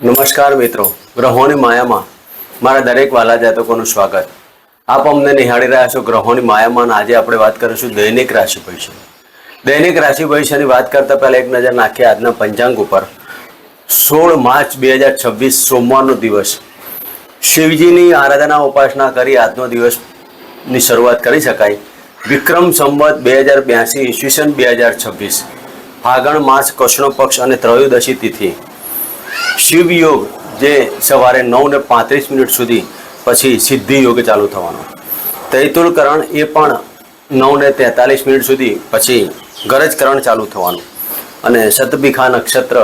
નમસ્કાર મિત્રો, ગ્રહોની માયામાં મારા દરેક વાલા જાતકોનું સ્વાગત. આપ અમને નિહાળી રહ્યા છો ગ્રહોની માયામાં. આજે આપણે વાત કરીશું દૈનિક રાશિ ભવિષ્ય. દૈનિક રાશિ ભવિષ્યની વાત કરતા પહેલા એક નજર નાખીએ આજના પંચાંગ ઉપર. 16 માર્ચ 2026 સોમવારનો દિવસ. શિવજીની આરાધના ઉપાસના કરી આજનો દિવસની શરૂઆત કરી શકાય. વિક્રમ સંવત 2082 ઈસવીસન 2026 ફાગણ માસ કૃષ્ણ પક્ષ અને ત્રયોદશી તિથિ. શિવ યોગ જે સવારે 9:35 સુધી પછી સિદ્ધિ યોગ ચાલુ થવાનો. તૈતુલકરણ એ પણ 9:43 સુધી પછી ગરજકરણ ચાલુ થવાનું. અને શતભિખા નક્ષત્ર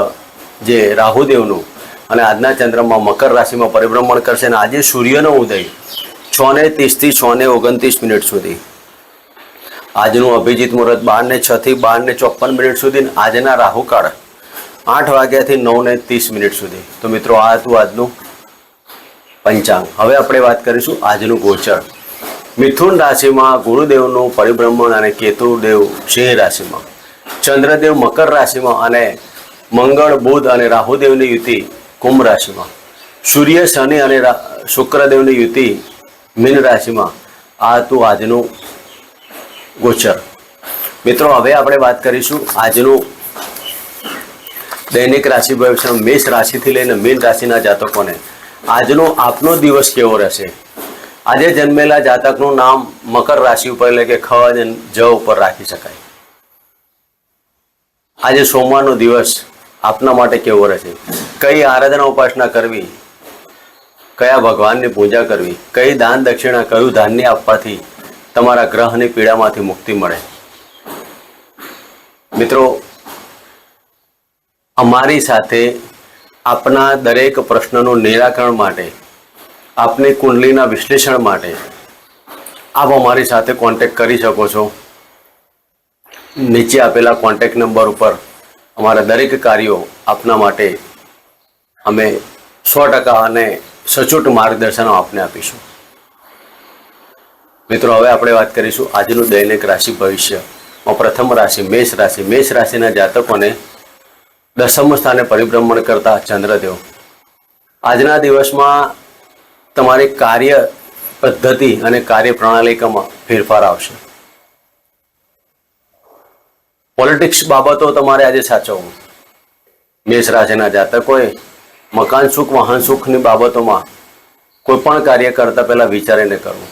જે રાહુદેવનું અને આજના ચંદ્રમાં મકર રાશિમાં પરિભ્રમણ કરશે. અને આજે સૂર્યનો ઉદય 6:30 થી 6:29 સુધી. આજનું અભિજીત મુહૂર્ત 12:06 થી 12:54 સુધી. આજના રાહુકાળ 8 વાગ્યાથી 9:30 સુધી. તો મિત્રો આ હતું આજનું પંચાંગ. હવે આપણે વાત કરીશું આજનું ગોચર. મિથુન રાશિમાં ગુરુદેવનું પરિભ્રમણ અને કેતુદેવ સિંહ રાશિમાં, ચંદ્રદેવ મકર રાશિમાં અને મંગળ બુધ અને રાહુદેવની યુતિ કુંભ રાશિમાં, સૂર્ય શનિ અને શુક્રદેવની યુતિ મીન રાશિમાં. આ હતું આજનું ગોચર. મિત્રો હવે આપણે વાત કરીશું આજનું દૈનિક રાશિ ભવિષ્ય. મેષ રાશિથી લઈને મીન રાશિના જાતકોને આજનો આપનો દિવસ કેવો રહેશે. આજે જન્મેલા જાતકનું નામ મકર રાશિ ઉપર એટલે કે ખ અને જ ઉપર રાખી શકાય. આજે સોમવારનો દિવસ આપના માટે કેવો રહેશે. કઈ આરાધના ઉપાસના કરવી, કયા ભગવાનની પૂજા કરવી, કઈ દાન દક્ષિણા, કયું ધાન્ય આપવાથી તમારા ગ્રહની પીડામાંથી મુક્તિ મળે. મિત્રો અમારી સાથે આપના દરેક પ્રશ્નનું નિરાકરણ માટે, આપની કુંડલીના વિશ્લેષણ માટે આપ અમારી સાથે કોન્ટેક્ટ કરી શકો છો. નીચે આપેલા કોન્ટેક્ટ નંબર ઉપર અમારા દરેક કાર્યો આપના માટે અમે 100% અને સચોટ માર્ગદર્શન આપને આપીશું. મિત્રો હવે આપણે વાત કરીશું આજનું દૈનિક રાશિ ભવિષ્યમાં. પ્રથમ રાશિ મેષ રાશિ. મેષ રાશિના જાતકોને 10મા સ્થાને પરિભ્રમણ કરતા ચંદ્રદેવ આજના દિવસમાં તમારી કાર્ય પદ્ધતિ અને કાર્ય પ્રણાલિકામાં ફેરફાર આવશે. પોલિટિક્સ બાબતો તમારે આજે સાચવવું. મેષ રાશિના જાતકોએ મકાન સુખ, વાહન સુખની બાબતોમાં કોઈ પણ કાર્ય કરતા પહેલા વિચારીને કરવું.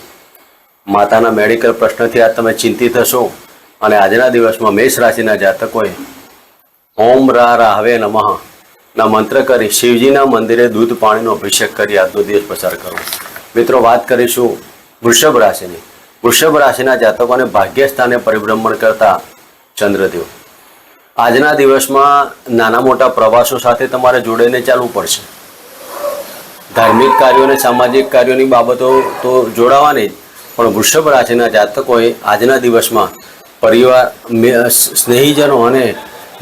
માતાના મેડિકલ પ્રશ્નથી આજ તમે ચિંતિત હશો અને આજના દિવસમાં મેષ રાશિના જાતકોએ ઓમ રાહવે નમઃ ના મંત્ર કરી શિવજીના મંદિરે દૂધ પાણીનો અભિષેક કરી આજનો દિવસ પસાર કરવો. મિત્રો વાત કરીશું વૃષભ રાશિની. વૃષભ રાશિના જાતકોને ભાગ્ય સ્થાને પરિભ્રમણ કરતા ચંદ્રદેવ આજના દિવસમાં નાના મોટા પ્રવાસો સાથે તમારે જોડાઈને ચાલવું પડશે. ધાર્મિક કાર્યો અને સામાજિક કાર્યોની બાબતો તો જોડાવાની જ, પણ વૃષભ રાશિના જાતકોએ આજના દિવસમાં પરિવાર, સ્નેહીજનો અને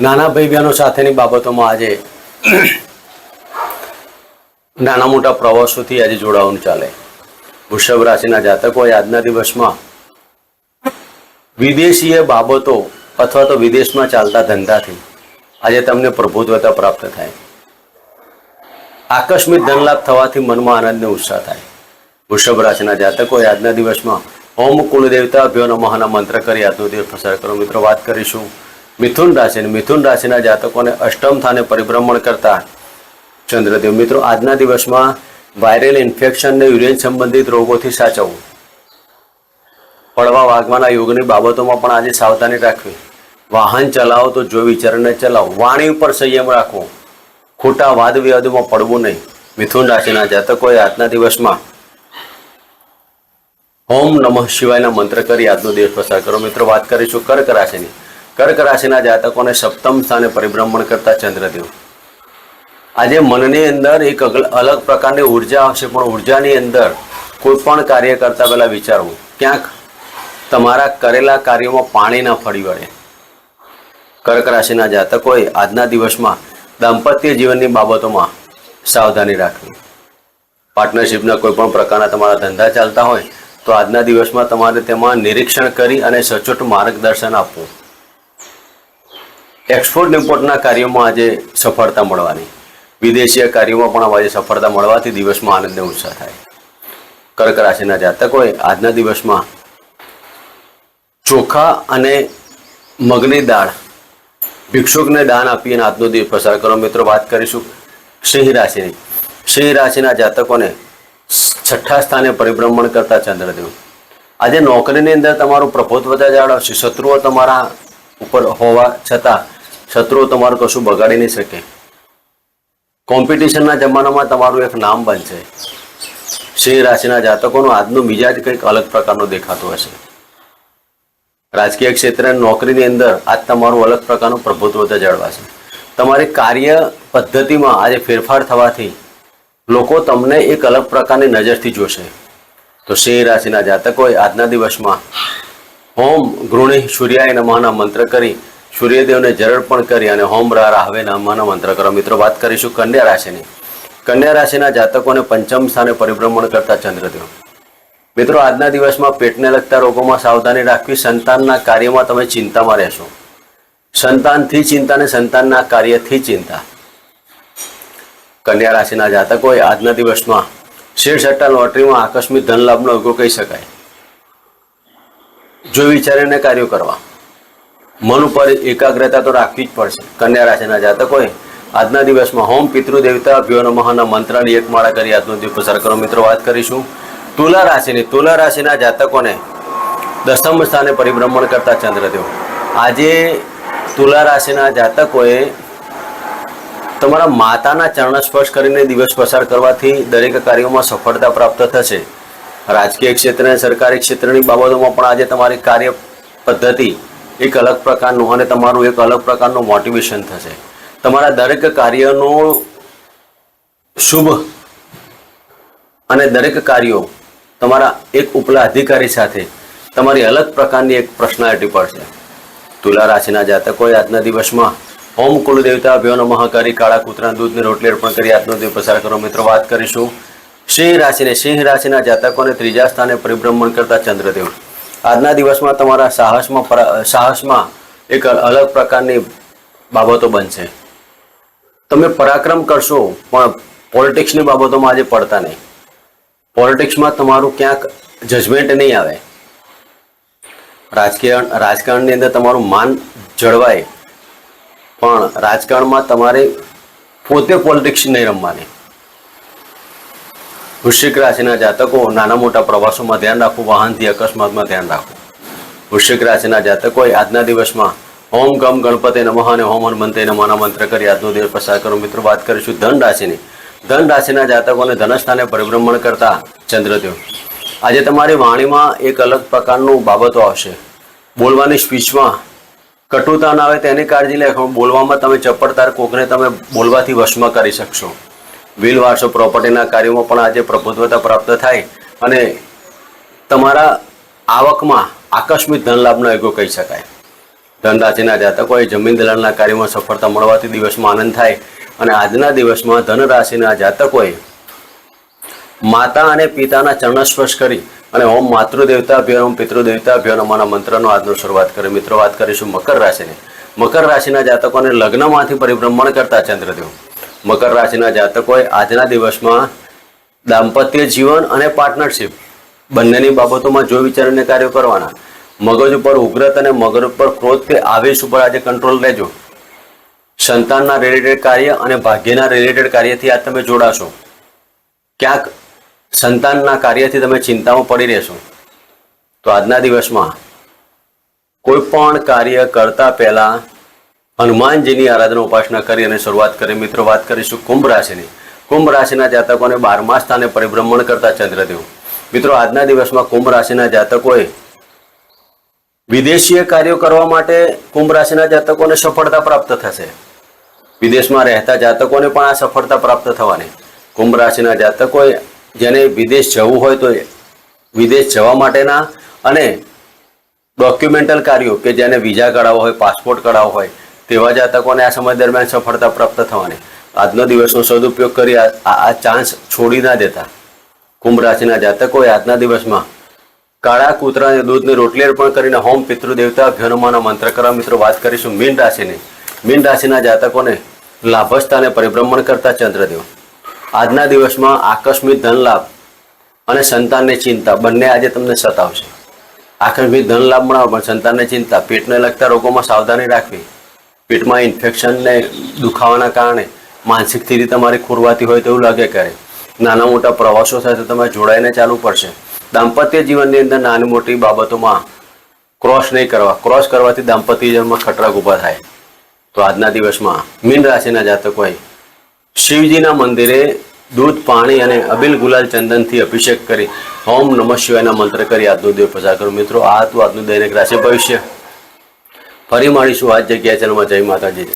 નાના ભાઈ બહેનો સાથેની બાબતોમાં આજે નાના મોટા પ્રવાસોથી આજે જોડાવાનું ચાલે. વૃષભ રાશિના જાતકોએ આજના દિવસમાં વિદેશીય બાબતો અથવા તો વિદેશમાં ચાલતા ધંધાથી આજે તમને પ્રભુત્વતા પ્રાપ્ત થાય. આકસ્મિક ધનલાભ થવાથી મનમાં આનંદ અને ઉત્સાહ થાય. વૃષભ રાશિના જાતકોએ આજના દિવસમાં ઓમ કુલદેવતાભ્યો નમઃના મંત્ર કરી આજનો દિવસ પસાર કરો. મિત્રો વાત કરીશું મિથુન રાશિ. મિથુન રાશિના જાતકોને અષ્ટમ સ્થાને પરિભ્રમણ કરતા ચંદ્રદેવ. મિત્રો આજના દિવસમાં વાયરલ ઇન્ફેક્શન અને યુરિન સંબંધિત રોગોથી સાચવવું. પડવા વાગવાના યોગની બાબતોમાં પણ આજે સાવધાની રાખવી. વાહન ચલાવો તો જો વિચારીને ચલાવો. વાણી ઉપર સંયમ રાખવો. ખોટા વાદ વિવાદોમાં પડવું નહીં. મિથુન રાશિના જાતકોએ આજના દિવસમાં ઓમ નમઃ શિવાયના મંત્ર કરી આજનો દિવસ પસાર કરો. મિત્રો વાત કરીશું કર્ક રાશિની. કર્ક રાશિના જાતકોને સપ્તમ સ્થાને પરિભ્રમણ કરતા ચંદ્રદેવ આજે મનની અંદર એક અલગ પ્રકારની ઉર્જા આવશે. પણ ઉર્જાની અંદર કોઈ પણ કાર્ય કરતા પહેલા વિચારવું. ક્યાંક તમારા કરેલા કાર્યોમાં પાણી ના ફરી વળે. કર્ક રાશિના જાતકોએ આજના દિવસમાં દાંપત્ય જીવનની બાબતોમાં સાવધાની રાખવી. પાર્ટનરશિપના કોઈ પણ પ્રકારના તમારા ધંધા ચાલતા હોય તો આજના દિવસમાં તમારે તેમાં નિરીક્ષણ કરી અને સચોટ માર્ગદર્શન આપવું. એક્સપોર્ટ ઇમ્પોર્ટના કાર્યોમાં આજે સફળતા મળવાની. વિદેશીય કાર્યોમાં પણ આજે સફળતા મળવાથી દિવસમાં આનંદ અને ઉત્સાહ થાય. કર્ક રાશિના જાતકોએ આજના દિવસમાં ચોખા અને મગની દાળ ભિક્ષુકને દાન આપી અને આજનો દિવસ પસાર કરો. મિત્રો, વાત કરીશું સિંહ રાશિની. સિંહ રાશિના જાતકોને 6ઠ્ઠા સ્થાને પરિભ્રમણ કરતા ચંદ્રદેવ આજે નોકરીની અંદર તમારું પ્રભુત્વતા જાળવશે. શત્રુઓ તમારા ઉપર હોવા છતાં શત્રુઓ તમારું કશું બગાડી નહીં શકે. કોમ્પિટિશનના જમાનામાં તમારું એક નામ બનશે. સિંહ રાશિના જાતકોનું આજનું મિજાજ કંઈક અલગ પ્રકારનું દેખાતું હશે. રાજકીય ક્ષેત્ર નોકરીની અંદર આજ તમારું અલગ પ્રકારનું પ્રભુત્વ જળવાશે. તમારી કાર્ય પદ્ધતિમાં આજે ફેરફાર થવાથી લોકો તમને એક અલગ પ્રકારની નજરથી જોશે. તો સિંહ રાશિના જાતકોએ આજના દિવસમાં હોમ ગૃહિણી સૂર્યાય નમઃના મંત્ર કરી સૂર્યદેવને જળ પણ કરી અને હોમ રાહવે નમઃના મંત્ર કરો. મિત્રો, વાત કરીશું કન્યા રાશિની. કન્યા રાશિના જાતકોને 5મ સ્થાને પરિભ્રમણ કરતા ચંદ્રદેવ. મિત્રો, આજના દિવસમાં પેટને લગતા રોગોમાં સાવધાની રાખવી. સંતાનના કાર્યમાં તમે ચિંતામાં રહેશો. સંતાનથી ચિંતા અને સંતાનના કાર્યથી ચિંતા. કન્યા રાશિના જાતકોએ આજના દિવસમાં શેર સટ્ટા લોટરીમાં આકસ્મિક ધન લાભનો યોગ કહી શકાય. જો વિચારીને કાર્યો કરવા, મન ઉપર એકાગ્રતા તો રાખવી જ પડશે. કન્યા રાશિના જાતકોએ આજના દિવસમાં હોમ પિતૃદેવતાભ્યો નમઃના મંત્રની એક માળા કરી આજનો દિવસ પસાર કરો. મિત્રો, વાત કરીશું તુલા રાશિની. તુલા રાશિના જાતકોને 10મ સ્થાને પરિભ્રમણ કરતા ચંદ્રદેવ. આજે તુલા રાશિના જાતકોએ તમારા માતાના ચરણ સ્પર્શ કરીને દિવસ પસાર કરવાથી દરેક કાર્યોમાં સફળતા પ્રાપ્ત થશે. રાજકીય ક્ષેત્ર અને સરકારી ક્ષેત્રની બાબતોમાં પણ આજે તમારી કાર્ય પદ્ધતિ એક અલગ પ્રકારનું અને તમારું એક અલગ પ્રકારનું મોટિવેશન થશે. તમારા દરેક કાર્યનું શુભ અને દરેક કાર્યો તમારા એક ઉપલા અધિકારી સાથે તમારી અલગ પ્રકારની એક પર્સનાલિટી પડશે. તુલા રાશિના જાતકોએ આજના દિવસમાં હોમ કુલદેવતાભ્યો નમઃ કરી કાળા કૂતરાના દૂધની રોટલી અર્પણ કરી આજનો દિવસ પસાર કરો. મિત્રો, વાત કરીશું સિંહ રાશિને. સિંહ રાશિના જાતકોને 3જા સ્થાને પરિભ્રમણ કરતા ચંદ્રદેવ. આજના દિવસમાં તમારા સાહસમાં એક અલગ પ્રકારની બાબતો બનશે. તમે પરાક્રમ કરશો પણ પોલિટિક્સની બાબતોમાં આજે પડતા નહીં. પોલિટિક્સમાં તમારું ક્યાંક જજમેન્ટ નહીં આવે. રાજકારણની અંદર તમારું માન જળવાય પણ રાજકારણમાં તમારે પોતે પોલિટિક્સ નહીં રમવાની. વૃશ્ચિક રાશિના જાતકો નાના મોટા પ્રવાસોમાં ધ્યાન રાખવું. વાહનથી અકસ્માતમાં ધ્યાન રાખવું. વૃશ્ચિક રાશિના જાતકોએ આજના દિવસમાં ઓમ ગમ ગણપતિ નમઃ અને ઓમ હનુમંતે નમઃના મંત્ર કરી આજનો દિવસ પસાર કરો. મિત્રો, વાત કરીશું ધન રાશિની. ધન રાશિના જાતકોને ધનસ્થાને પરિભ્રમણ કરતા ચંદ્રદેવ. આજે તમારી વાણીમાં એક અલગ પ્રકારનું બાબતો આવશે. બોલવાની સ્પીચમાં કટુતા ના આવે તેની કાળજી લે. બોલવામાં તમે ચપળતાર કોકને તમે બોલવાથી વશમાં કરી શકશો. વ્હીલ વારસો પ્રોપર્ટીના કાર્યોમાં પણ આજે પ્રભુત્વતા પ્રાપ્ત થાય અને તમારા આવકમાં આકસ્મિક ધન લાભનો યોગ કહી શકાય. ધન રાશિના જાતકોએ જમીન દલાલના કાર્યમાં સફળતા મળવાથી દિવસમાં આનંદ થાય અને આજના દિવસમાં ધન રાશિના જાતકોએ માતા અને પિતાના ચરણ સ્પર્શ કરી અને ઓમ માતૃદેવતાભ્યો ઓમ પિતૃદેવતાભ્યો નમઃના મંત્રનો આજનો શરૂઆત કરી. મિત્રો, વાત કરીશું મકર રાશિની. મકર રાશિના જાતકોને લગ્નમાંથી પરિભ્રમણ કરતા ચંદ્રદેવ. મકર રાશિના જાતકોએ આજના દિવસમાં દાંપત્ય જીવન અને પાર્ટનરશિપ બંનેની બાબતોમાં જો વિચારીને કાર્યો કરવાના. મગજ ઉપર ઉગ્રત અને મગજ ઉપર ક્રોધ કે આવેશ ઉપર આજે કંટ્રોલ લેજો. સંતાનના રિલેટેડ કાર્ય અને ભાગ્યના રિલેટેડ કાર્યથી આજ તમે જોડાશો. ક્યાંક સંતાનના કાર્યથી તમે ચિંતામાં પડી રહેશો. તો આજના દિવસમાં કોઈ પણ કાર્ય કરતા પહેલા હનુમાનજીની આરાધના ઉપાસના કરી અને શરૂઆત કરી. મિત્રો, વાત કરીશું કુંભ રાશિની. કુંભ રાશિના જાતકોને 12મા સ્થાને પરિભ્રમણ કરતા ચંદ્રદેવ. મિત્રો, આજના દિવસમાં કુંભ રાશિના જાતકોએ વિદેશીય કાર્યો કરવા માટે કુંભ રાશિના જાતકોને સફળતા પ્રાપ્ત થશે. વિદેશમાં રહેતા જાતકોને પણ આ સફળતા પ્રાપ્ત થવાની. કુંભ રાશિના જાતકોએ જેને વિદેશ જવું હોય તો વિદેશ જવા માટેના અને ડોક્યુમેન્ટલ કાર્યો કે જેને વિઝા કઢાવવો હોય, પાસપોર્ટ કઢાવવો હોય તેવા જાતકોને આ સમય દરમિયાન સફળતા પ્રાપ્ત થવાની. આજનો દિવસનો સદુપયોગ કરી આ ચાન્સ છોડી ના દેતા. કુંભ રાશિના જાતકોએ આજના દિવસમાં કાળા કૂતરાને દૂધની રોટલી અર્પણ કરીને હોમ પિતૃદેવતાભ્યો નમઃના મંત્ર કરવા. મિત્રો, વાત કરીશું મીન રાશિની. મીન રાશિના જાતકોને લાભસ્થાને પરિભ્રમણ કરતા ચંદ્રદેવ આજના દિવસમાં આકસ્મિક ધન લાભ અને સંતાનની ચિંતા બંને આજે તમને સતાવશે. આકસ્મિક ધન લાભ મળાવો પણ સંતાનની ચિંતા, પેટને લગતા રોગોમાં સાવધાની રાખવી, પેટમાં ઇન્ફેક્શનને દુખાવાના કારણે માનસિક સ્થિતિ તમારી ખોરવાતી હોય તેવું લાગે કરે, નાના મોટા પ્રવાસો સાથે તમારે જોડાઈને ચાલવું પડશે. દાંપત્ય જીવનની અંદર નાની મોટી બાબતોમાં ક્રોસ નહીં કરવા, ક્રોસ કરવાથી દાંપત્ય જીવનમાં ખતરા ઊભા થાય. તો આજના દિવસમાં મીન રાશિના જાતકોએ શિવજીના મંદિરે દૂધ, પાણી અને અબીલ ગુલાલ ચંદનથી અભિષેક કરી ઓમ નમઃ શિવાયના મંત્ર કરી આજનો દિવસ પસાર કરો. મિત્રો, આ હતું આજનું દૈનિક રાશિ ભવિષ્ય. ફરી મળીશું આ જ જગ્યાએ. ચેનલમાં. જય માતાજી.